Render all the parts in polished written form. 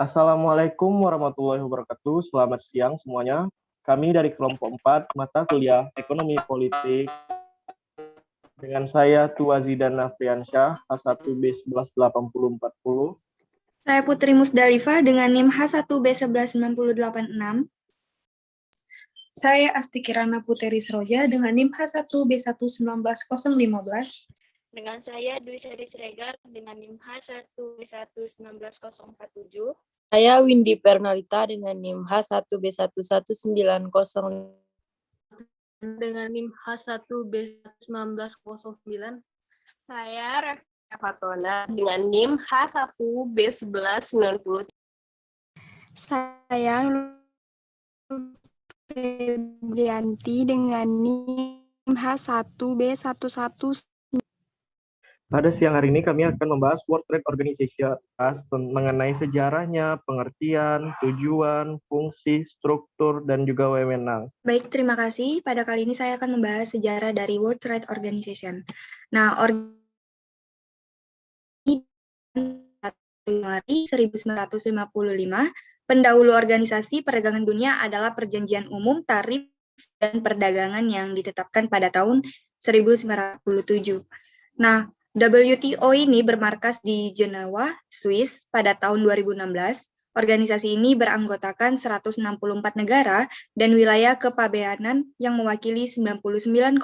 Assalamualaikum warahmatullahi wabarakatuh. Selamat siang semuanya. Kami dari kelompok 4 mata kuliah Ekonomi Politik dengan saya Tua Zidan Afriansyah H1B118040. Saya Putri Musdalifah dengan NIM H1B11986. Saya Asti Kirana Puteri Sroja dengan NIM H1B1191015. Dengan saya Dwi Sari Siregar dengan NIM H1B1194047. Saya Windy Pernalita dengan NIM H1B11905 dengan NIM H1B11909. Saya Rafia Fatona dengan NIM H1B1190. Saya Febrianti dengan NIM H1B11. Pada siang hari ini kami akan membahas World Trade Organization mengenai sejarahnya, pengertian, tujuan, fungsi, struktur, dan juga wewenang. Baik, terima kasih. Pada kali ini saya akan membahas sejarah dari World Trade Organization. Nah, Januari 1955, pendahulu organisasi perdagangan dunia adalah Perjanjian Umum Tarif dan Perdagangan yang ditetapkan pada tahun 1957. Nah, WTO ini bermarkas di Jenewa, Swiss pada tahun 2016. Organisasi ini beranggotakan 164 negara dan wilayah kepabeanan yang mewakili 99,5%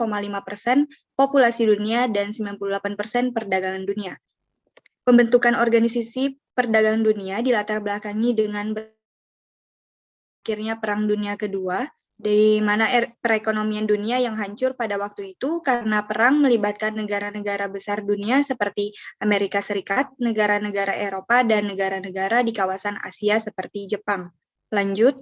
populasi dunia dan 98% perdagangan dunia. Pembentukan organisasi perdagangan dunia dilatar belakangi dengan berakhirnya Perang Dunia Kedua, di mana perekonomian dunia yang hancur pada waktu itu karena perang melibatkan negara-negara besar dunia seperti Amerika Serikat, negara-negara Eropa, dan negara-negara di kawasan Asia seperti Jepang. Lanjut.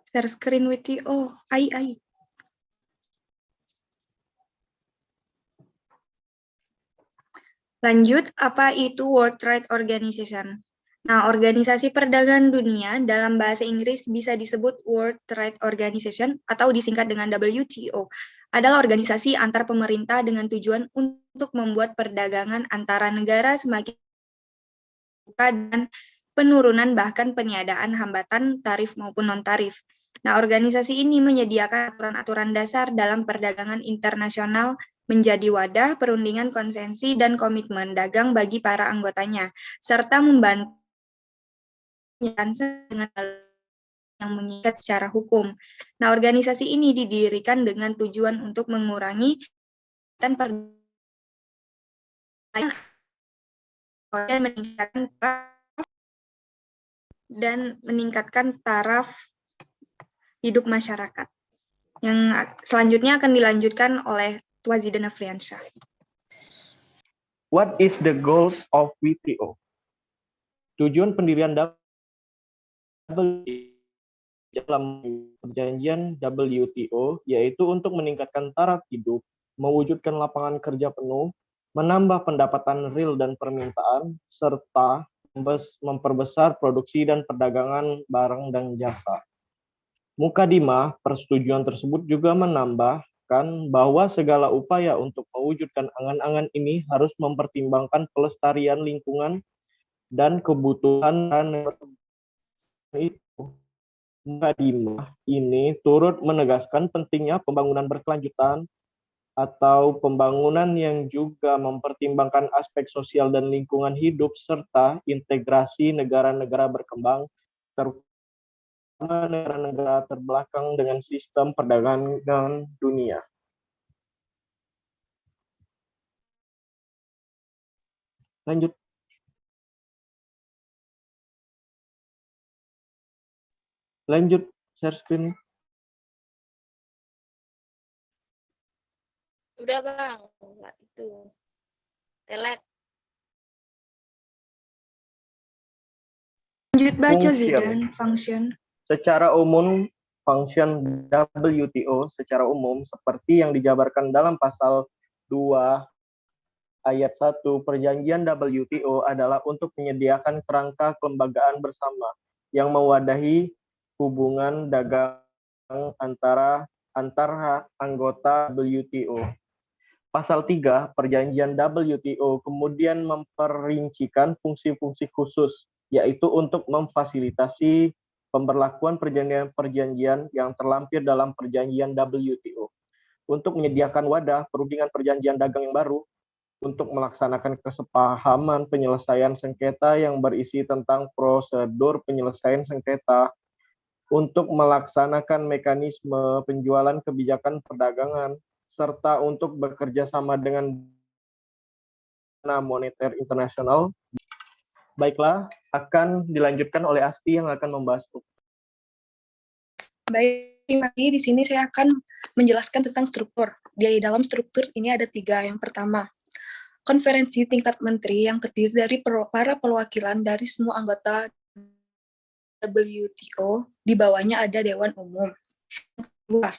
Share screen with you. Oh, ai. Lanjut, apa itu World Trade Organization? Nah, Organisasi Perdagangan Dunia dalam bahasa Inggris bisa disebut World Trade Organization atau disingkat dengan WTO. Adalah organisasi antar pemerintah dengan tujuan untuk membuat perdagangan antara negara semakin terbuka dan penurunan bahkan peniadaan hambatan tarif maupun non-tarif. Nah, organisasi ini menyediakan aturan-aturan dasar dalam perdagangan internasional menjadi wadah perundingan konsensi dan komitmen dagang bagi para anggotanya, serta membantu dengan yang mengikat secara hukum. Nah, organisasi ini didirikan dengan tujuan untuk mengurangi dan meningkatkan taraf hidup masyarakat. Yang selanjutnya akan dilanjutkan oleh Tua Zidan Afriansyah. What is the goals of WTO? Tujuan pendirian dalam perjanjian WTO yaitu untuk meningkatkan taraf hidup, mewujudkan lapangan kerja penuh, menambah pendapatan real dan permintaan, serta memperbesar produksi dan perdagangan barang dan jasa. Mukadimah persetujuan tersebut juga menambahkan bahwa segala upaya untuk mewujudkan angan-angan ini harus mempertimbangkan pelestarian lingkungan dan kebutuhan itu. Mukadimah ini turut menegaskan pentingnya pembangunan berkelanjutan atau pembangunan yang juga mempertimbangkan aspek sosial dan lingkungan hidup serta integrasi negara-negara berkembang negara-negara terbelakang dengan sistem perdagangan dunia. Lanjut. Share screen. Udah Bang, enggak itu. Delete. Lanjut baca Zidan, function. Secara umum, function WTO secara umum seperti yang dijabarkan dalam pasal 2 ayat 1 Perjanjian WTO adalah untuk menyediakan kerangka kelembagaan bersama yang mewadahi hubungan dagang antara antara anggota WTO. Pasal 3 Perjanjian WTO kemudian memperincikan fungsi-fungsi khusus, yaitu untuk memfasilitasi pemberlakuan perjanjian-perjanjian yang terlampir dalam perjanjian WTO, untuk menyediakan wadah perundingan perjanjian dagang yang baru, untuk melaksanakan kesepahaman penyelesaian sengketa yang berisi tentang prosedur penyelesaian sengketa, untuk melaksanakan mekanisme penjualan kebijakan perdagangan, serta untuk bekerja sama dengan Dana Moneter Internasional. Baiklah, akan dilanjutkan oleh Asti yang akan membahas. Baik, terima kasih. Di sini saya akan menjelaskan tentang struktur. Di dalam struktur ini ada 3. Yang pertama, konferensi tingkat menteri yang terdiri dari para perwakilan dari semua anggota WTO, di bawahnya ada Dewan Umum. Kedua,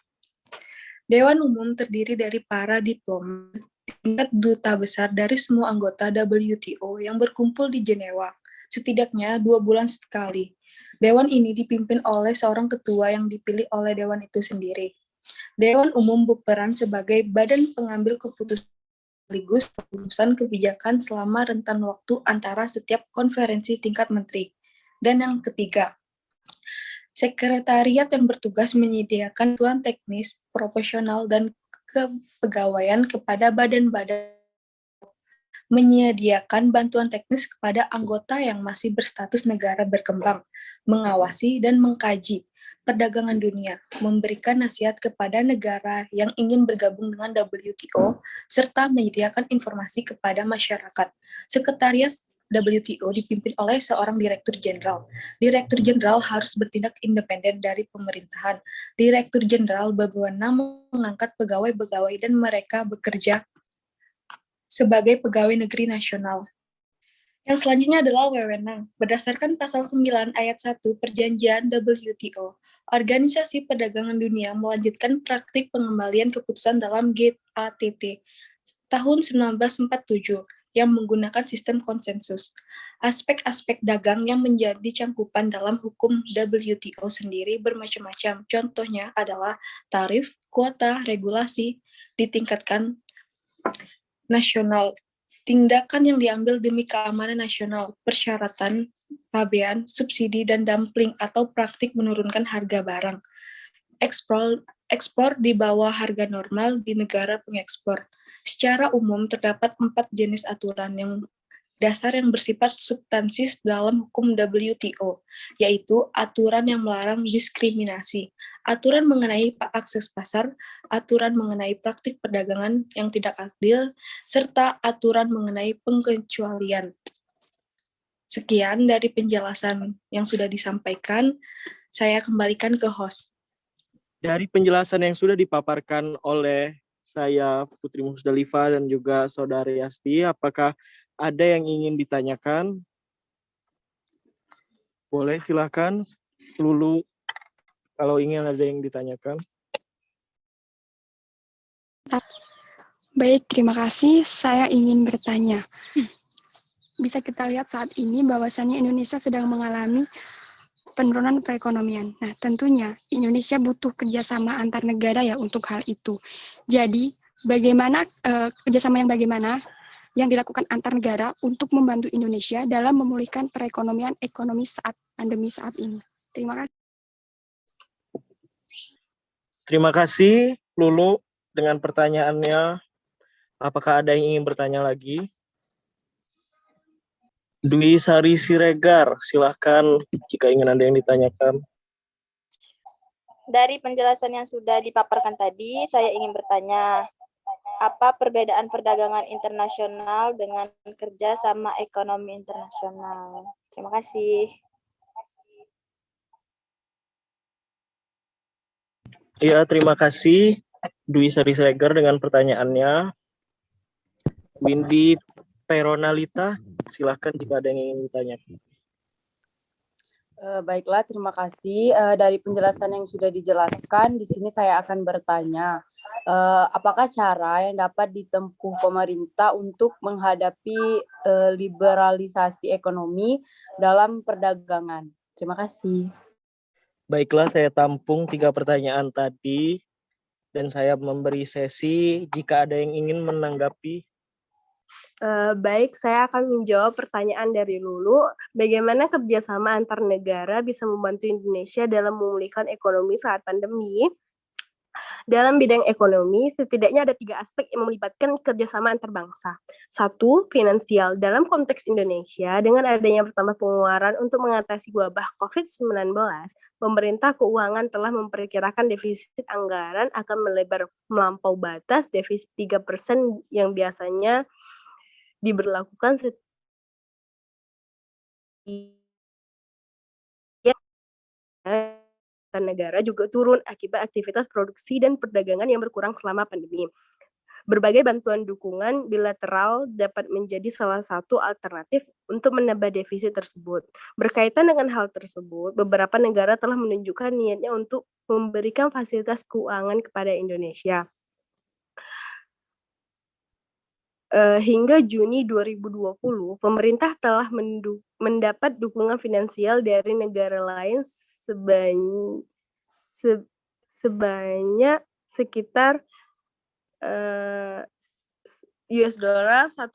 Dewan Umum terdiri dari para diplomat tingkat duta besar dari semua anggota WTO yang berkumpul di Jenewa, setidaknya 2 bulan sekali. Dewan ini dipimpin oleh seorang ketua yang dipilih oleh Dewan itu sendiri. Dewan Umum berperan sebagai badan pengambil keputusan sekaligus keputusan kebijakan selama rentan waktu antara setiap konferensi tingkat menteri. Dan yang ketiga, sekretariat yang bertugas menyediakan bantuan teknis, profesional, dan kepegawaian kepada badan-badan, menyediakan bantuan teknis kepada anggota yang masih berstatus negara berkembang, mengawasi dan mengkaji perdagangan dunia, memberikan nasihat kepada negara yang ingin bergabung dengan WTO, serta menyediakan informasi kepada masyarakat. Sekretariat WTO dipimpin oleh seorang Direktur Jenderal. Direktur Jenderal harus bertindak independen dari pemerintahan. Direktur Jenderal berwenang mengangkat pegawai-pegawai dan mereka bekerja sebagai pegawai negeri nasional. Yang selanjutnya adalah wewenang. Berdasarkan pasal 9 ayat 1 Perjanjian WTO, Organisasi Perdagangan Dunia melanjutkan praktik pengembalian keputusan dalam GATT tahun 1947 yang menggunakan sistem konsensus. Aspek-aspek dagang yang menjadi cangkupan dalam hukum WTO sendiri bermacam-macam. Contohnya adalah tarif, kuota, regulasi, ditingkatkan nasional, tindakan yang diambil demi keamanan nasional, persyaratan, pabean, subsidi, dan dumping atau praktik menurunkan harga barang. Ekspor di bawah harga normal di negara pengekspor. Secara umum terdapat 4 jenis aturan yang dasar yang bersifat substansif dalam hukum WTO, yaitu aturan yang melarang diskriminasi, aturan mengenai akses pasar, aturan mengenai praktik perdagangan yang tidak adil, serta aturan mengenai pengecualian. Sekian dari penjelasan yang sudah disampaikan, saya kembalikan ke host. Dari penjelasan yang sudah dipaparkan oleh saya, Putri Musdalifah, dan juga Saudari Asti, apakah ada yang ingin ditanyakan? Boleh, silakan. Lulu, kalau ingin ada yang ditanyakan. Baik, terima kasih. Saya ingin bertanya. Bisa kita lihat saat ini bahwasannya Indonesia sedang mengalami penurunan perekonomian. Nah, tentunya Indonesia butuh kerjasama antar negara ya untuk hal itu. Jadi, bagaimana kerjasama yang bagaimana yang dilakukan antar negara untuk membantu Indonesia dalam memulihkan perekonomian ekonomi saat pandemi saat ini? Terima kasih. Terima kasih, Lulu, dengan pertanyaannya. Apakah ada yang ingin bertanya lagi? Dwi Sari Siregar, silahkan jika ingin ada yang ditanyakan. Dari penjelasan yang sudah dipaparkan tadi, saya ingin bertanya, apa perbedaan perdagangan internasional dengan kerja sama ekonomi internasional? Terima kasih. Ya, terima kasih Dwi Sari Siregar dengan pertanyaannya. Windy Peronalita, silahkan jika ada yang ingin ditanyakan. Baiklah, terima kasih. Dari penjelasan yang sudah dijelaskan, di sini saya akan bertanya, apakah cara yang dapat ditempuh pemerintah untuk menghadapi liberalisasi ekonomi dalam perdagangan? Terima kasih. Baiklah, saya tampung 3 pertanyaan tadi. Dan saya memberi sesi jika ada yang ingin menanggapi. Baik, saya akan menjawab pertanyaan dari Lulu. Bagaimana kerjasama antar negara bisa membantu Indonesia dalam memulihkan ekonomi saat pandemi? Dalam bidang ekonomi, setidaknya ada 3 aspek yang melibatkan kerjasama antar bangsa. 1, finansial. Dalam konteks Indonesia, dengan adanya pertambah pengeluaran untuk mengatasi wabah COVID-19, pemerintah keuangan telah memperkirakan defisit anggaran akan melebar melampau batas defisit 3% yang biasanya diberlakukan negara juga turun akibat aktivitas produksi dan perdagangan yang berkurang selama pandemi. Berbagai bantuan dukungan bilateral dapat menjadi salah satu alternatif untuk menambah defisit tersebut. Berkaitan dengan hal tersebut, beberapa negara telah menunjukkan niatnya untuk memberikan fasilitas keuangan kepada Indonesia. Hingga Juni 2020, pemerintah telah mendapat dukungan finansial dari negara lain sebanyak sekitar US dollar 1,8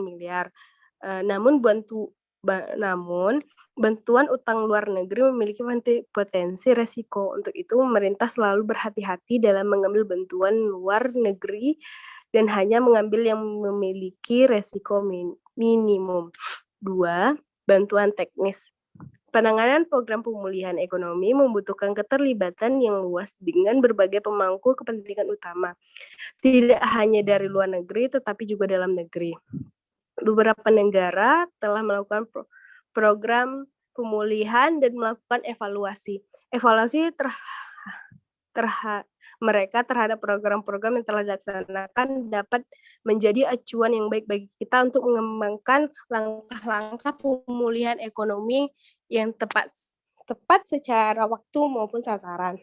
miliar. Namun bantuan utang luar negeri memiliki potensi resiko. Untuk itu, pemerintah selalu berhati-hati dalam mengambil bantuan luar negeri dan hanya mengambil yang memiliki resiko minimum. 2. Bantuan teknis. Penanganan program pemulihan ekonomi membutuhkan keterlibatan yang luas dengan berbagai pemangku kepentingan utama, tidak hanya dari luar negeri tetapi juga dalam negeri. Beberapa negara telah melakukan program pemulihan dan melakukan evaluasi. Evaluasi mereka terhadap program-program yang telah dilaksanakan dapat menjadi acuan yang baik bagi kita untuk mengembangkan langkah-langkah pemulihan ekonomi yang tepat secara waktu maupun sasaran.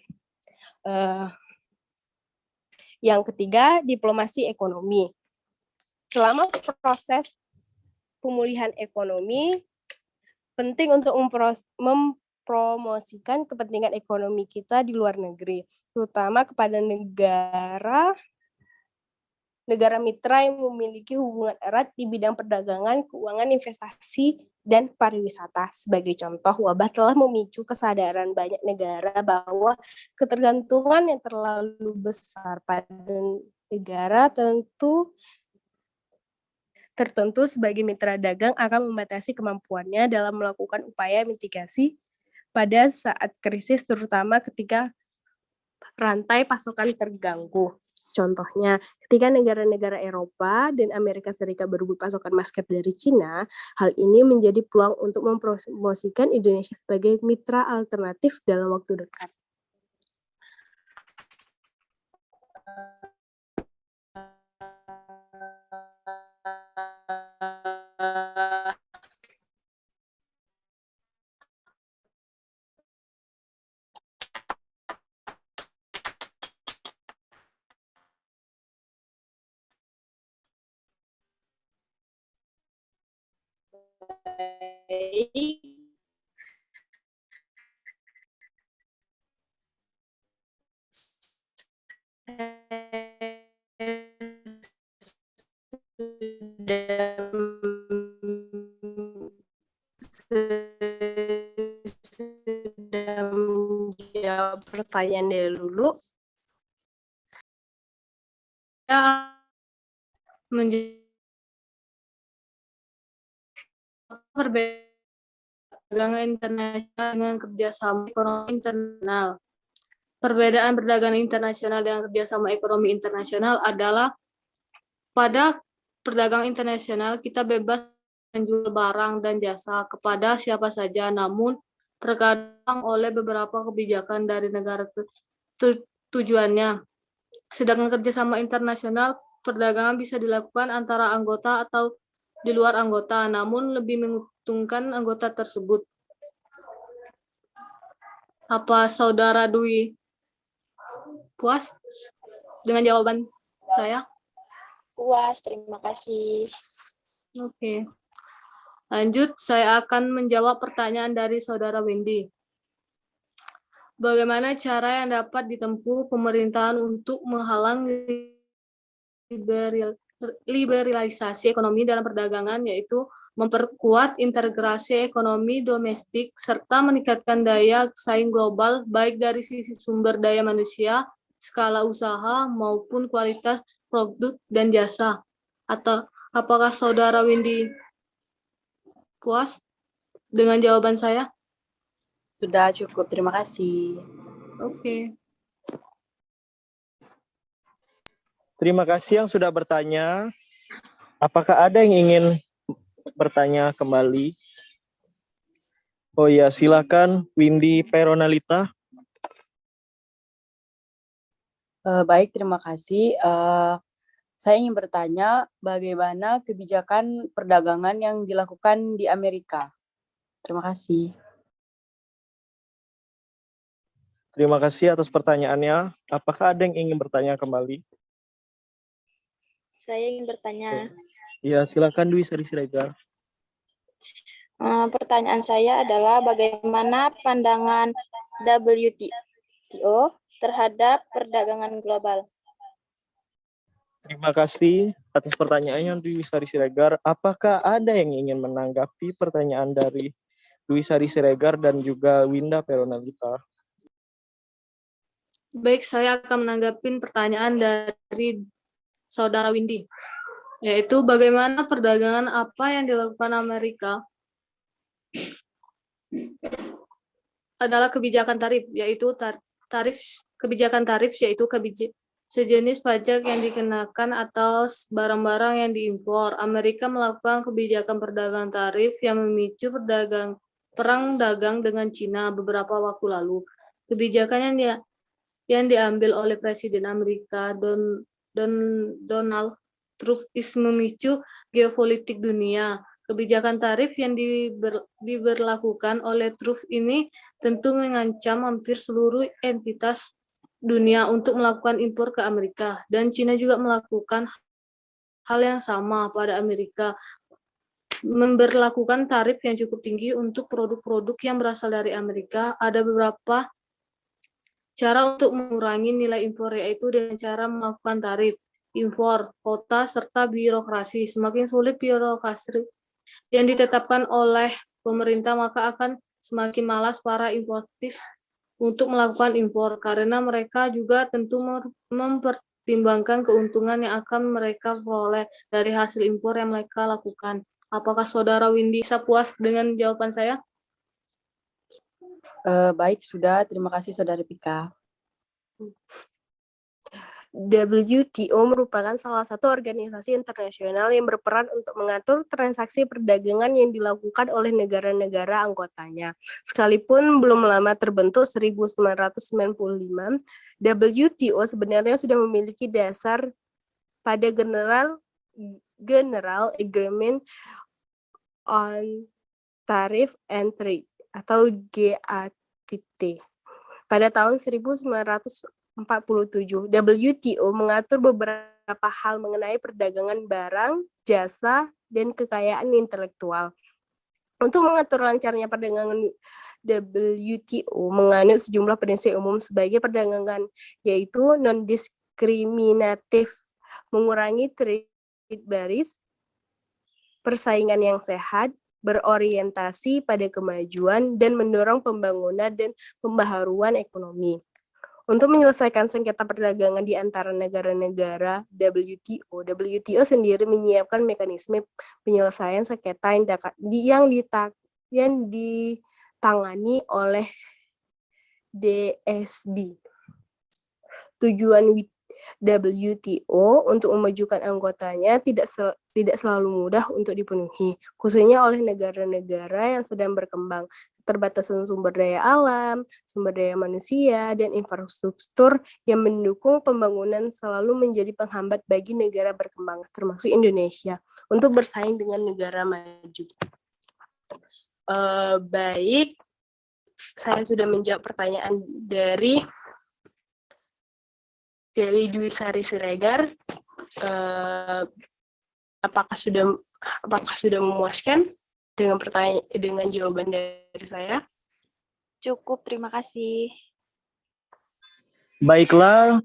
Yang ketiga, diplomasi ekonomi. Selama proses pemulihan ekonomi, penting untuk mempromosikan kepentingan ekonomi kita di luar negeri, terutama kepada negara mitra yang memiliki hubungan erat di bidang perdagangan, keuangan, investasi, dan pariwisata. Sebagai contoh, wabah telah memicu kesadaran banyak negara bahwa ketergantungan yang terlalu besar pada negara tertentu sebagai mitra dagang akan membatasi kemampuannya dalam melakukan upaya mitigasi pada saat krisis, terutama ketika rantai pasokan terganggu. Contohnya, ketika negara-negara Eropa dan Amerika Serikat berebut pasokan masker dari Cina, hal ini menjadi peluang untuk mempromosikan Indonesia sebagai mitra alternatif dalam waktu dekat. Sudah menjawab pertanyaan dari Lulu. Ya, perdagangan internasional dengan kerjasama ekonomi internasional. Perbedaan perdagangan internasional dengan kerjasama ekonomi internasional adalah pada perdagangan internasional kita bebas menjual barang dan jasa kepada siapa saja, namun terkadang oleh beberapa kebijakan dari negara tujuannya. Sedangkan kerjasama internasional, perdagangan bisa dilakukan antara anggota atau di luar anggota, namun lebih menguntungkan anggota tersebut. Apa Saudara Dwi puas dengan jawaban saya? Puas, terima kasih. Oke. Lanjut, saya akan menjawab pertanyaan dari Saudara Wendy. bagaimana cara yang dapat ditempuh pemerintahan untuk menghalang liberalisasi ekonomi dalam perdagangan, yaitu memperkuat integrasi ekonomi domestik serta meningkatkan daya saing global baik dari sisi sumber daya manusia, skala usaha maupun kualitas produk dan jasa. Atau apakah Saudara Windy puas dengan jawaban saya? Sudah cukup, terima kasih. Oke. Terima kasih yang sudah bertanya. Apakah ada yang ingin bertanya kembali? Oh ya, silakan Windy Peronalita. Baik, terima kasih. Saya ingin bertanya bagaimana kebijakan perdagangan yang dilakukan di Amerika. Terima kasih. Terima kasih atas pertanyaannya. Apakah ada yang ingin bertanya kembali? Saya ingin bertanya. Ya, silakan Dwi Sari Siregar. Pertanyaan saya adalah bagaimana pandangan WTO terhadap perdagangan global? Terima kasih atas pertanyaannya Dwi Sari Siregar. Apakah ada yang ingin menanggapi pertanyaan dari Dwi Sari Siregar dan juga Winda Peronalita? Baik, saya akan menanggapi pertanyaan dari Saudara Windy, yaitu bagaimana perdagangan apa yang dilakukan Amerika adalah kebijakan tarif, yaitu sejenis pajak yang dikenakan atas barang-barang yang diimpor. Amerika melakukan kebijakan perdagangan tarif yang memicu perang dagang dengan Cina beberapa waktu lalu. Kebijakan yang diambil oleh Presiden Amerika Donald Trump memicu geopolitik dunia. Kebijakan tarif yang diberlakukan oleh Trump ini tentu mengancam hampir seluruh entitas dunia untuk melakukan impor ke Amerika, dan Cina juga melakukan hal yang sama pada Amerika, memberlakukan tarif yang cukup tinggi untuk produk-produk yang berasal dari Amerika. Ada beberapa cara untuk mengurangi nilai impor, yaitu dengan cara melakukan tarif, impor, kuota, serta birokrasi. Semakin sulit birokrasi yang ditetapkan oleh pemerintah, maka akan semakin malas para importif untuk melakukan impor, karena mereka juga tentu mempertimbangkan keuntungan yang akan mereka peroleh dari hasil impor yang mereka lakukan. Apakah Saudara Windy bisa puas dengan jawaban saya? Baik, sudah. Terima kasih, Saudari Pika. WTO merupakan salah satu organisasi internasional yang berperan untuk mengatur transaksi perdagangan yang dilakukan oleh negara-negara anggotanya. Sekalipun belum lama terbentuk 1995, WTO sebenarnya sudah memiliki dasar pada General Agreement on Tariff and Trade atau GATT. Pada tahun 1947, WTO mengatur beberapa hal mengenai perdagangan barang, jasa, dan kekayaan intelektual. Untuk mengatur lancarnya perdagangan, WTO menganut sejumlah prinsip umum sebagai perdagangan, yaitu non-diskriminatif, mengurangi trade barriers, persaingan yang sehat, berorientasi pada kemajuan, dan mendorong pembangunan dan pembaharuan ekonomi. Untuk menyelesaikan sengketa perdagangan di antara negara-negara WTO sendiri menyiapkan mekanisme penyelesaian sengketa yang ditangani oleh DSD. Tujuan WTO untuk memajukan anggotanya tidak selalu mudah untuk dipenuhi, khususnya oleh negara-negara yang sedang berkembang. Keterbatasan sumber daya alam, sumber daya manusia, dan infrastruktur yang mendukung pembangunan selalu menjadi penghambat bagi negara berkembang, termasuk Indonesia, untuk bersaing dengan negara maju. Baik, saya sudah menjawab pertanyaan dari Dwi Sari Siregar. Apakah sudah memuaskan dengan jawaban dari saya? Cukup, terima kasih. Baiklah,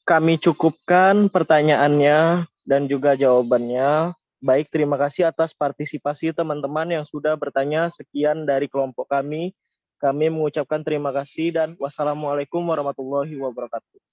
kami cukupkan pertanyaannya dan juga jawabannya. Baik, terima kasih atas partisipasi teman-teman yang sudah bertanya. Sekian dari kelompok kami. Kami mengucapkan terima kasih dan wassalamualaikum warahmatullahi wabarakatuh.